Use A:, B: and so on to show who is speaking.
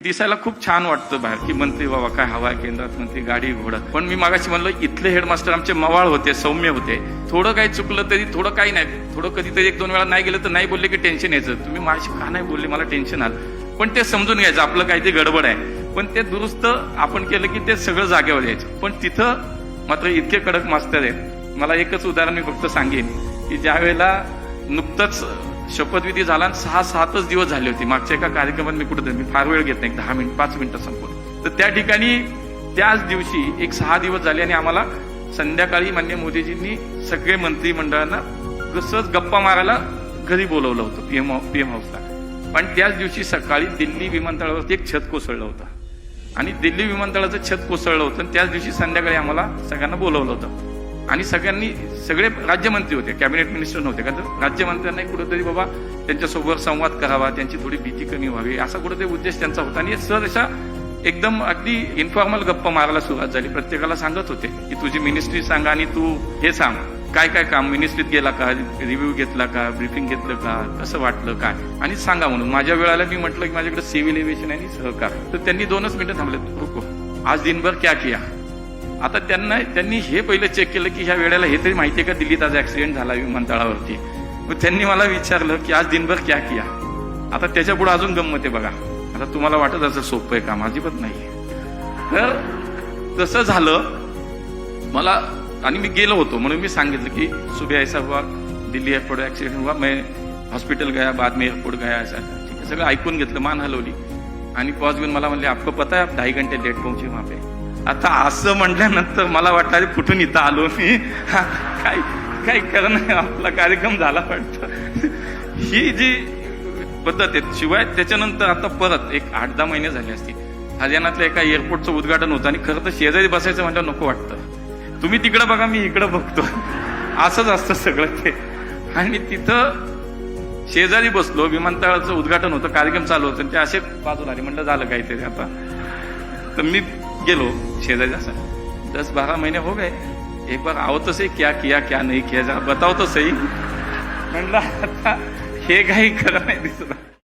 A: दिसायला खूप छान वाटतं बाहेर की मंत्री बाबा काय हवा केंद्रात मंत्री गाडी घोडा. पण मी मागाशी म्हणलो इथले हेडमास्टर आमचे मवाळ होते, सौम्य होते. थोडं काही चुकलं तरी थोडं काही नाही, थोडं कधीतरी एक दोन वेळा नाही गेलं तर नाही बोलले की टेन्शन यायचं. तुम्ही माझ्याशी का नाही बोलले, मला टेन्शन आलं. पण ते समजून घ्यायचं आपलं काहीतरी गडबड आहे, पण ते दुरुस्त आपण केलं की ते सगळं जागेवर यायचं. पण तिथं मात्र इतके कडक मास्तर आहेत. मला एकच उदाहरण मी फक्त सांगेन की ज्या वेळेला नुकतंच शपथविधी झाला आणि 6-7च दिवस झाले होते. मागच्या एका कार्यक्रमात मी कुठे मी फार वेळ घेत नाही, 10 मिनिट 5 मिनिटं संपवलं. तर त्या ठिकाणी त्याच दिवशी एक 6 दिवस झाले आणि आम्हाला संध्याकाळी माननीय मोदीजींनी सगळे मंत्रिमंडळांना कसंच गप्पा मारायला घरी बोलवलं होतं पीएम हाऊसला. पण त्याच दिवशी सकाळी दिल्ली विमानतळावरती एक छत कोसळलं होतं आणि दिल्ली विमानतळाचं छत कोसळलं होतं आणि त्याच दिवशी संध्याकाळी आम्हाला सगळ्यांना बोलवलं होतं. आणि सगळे राज्यमंत्री होते, कॅबिनेट मिनिस्टर नव्हते. कारण राज्यमंत्र्यांना कुठेतरी बाबा त्यांच्यासोबत संवाद करावा, त्यांची थोडी भीती कमी व्हावी, असा कुठेतरी उद्देश त्यांचा होता. आणि सहसा एकदम अगदी इन्फॉर्मल गप्पा मारायला सुरुवात झाली. प्रत्येकाला सांगत होते की तुझी मिनिस्ट्री सांगा आणि तू हे सांग काय काय काम मिनिस्ट्रीत गेला का, रिव्ह्यू घेतला का, ब्रीफिंग घेतलं का, कसं वाटलं काय, आणि सांगा म्हणून. माझ्या वेळेला मी म्हटलं की माझ्याकडे सिव्हिल एव्हिएशन आणि सहकार. तर त्यांनी 2च मिनिटं थांबले. रुको, आज दिनभर क्या किया. आता त्यांनी हे पहिलं चेक केलं की ह्या वेळेला हे तरी माहितीये का दिल्लीत आज ऍक्सिडेंट झाला विमानतळावरती. मग त्यांनी मला विचारलं की आज दिनभर क्या किया. आता त्याच्या पुढे अजून गंमत आहे बघा. आता तुम्हाला वाटत असं सोपं आहे काम, अजिबात नाही. तर तसं झालं मला आणि मी गेलो होतो म्हणून मी सांगितलं की सुबह ऐसा हुआ, दिल्ली एअरपोर्ट ऍक्सिडेंट हुआ, मैं हॉस्पिटल गया, बाद में एअरपोर्ट गया, ऐसा. ठीक आहे, सगळं ऐकून घेतलं, मान हलवली आणि पॉज घेऊन मला म्हणले आपको पता है आप 2.5 घंटे लेट पहुंचे वहां पे. आता असं म्हटल्यानंतर मला वाटलं अरे कुठून इथं आलो मी, काही करणं आपला कार्यक्रम झाला वाटतं. ही जी पद्धत आहे. शिवाय त्याच्यानंतर आता परत एक 8-10 महिने झाले असतील हरियाणातल्या एका एअरपोर्टचं उद्घाटन होतं आणि खरं तर शेजारी बसायचं म्हटलं नको वाटतं. तुम्ही तिकडं बघा मी इकडं बघतो, असंच असतं सगळं ते. आणि तिथं शेजारी बसलो, विमानतळाचं उद्घाटन होतं, कार्यक्रम चालू होतं, ते असे बाजूला आले. म्हटलं झालं काहीतरी आता. तर मी गेलो शेजारी, असं 10-12 महीने हो गए, एक बार आओ तो सही क्या किया क्या नहीं किया, जरा बताओ तो सही. म्हणलं आता हे काही खरं नाही दिसत.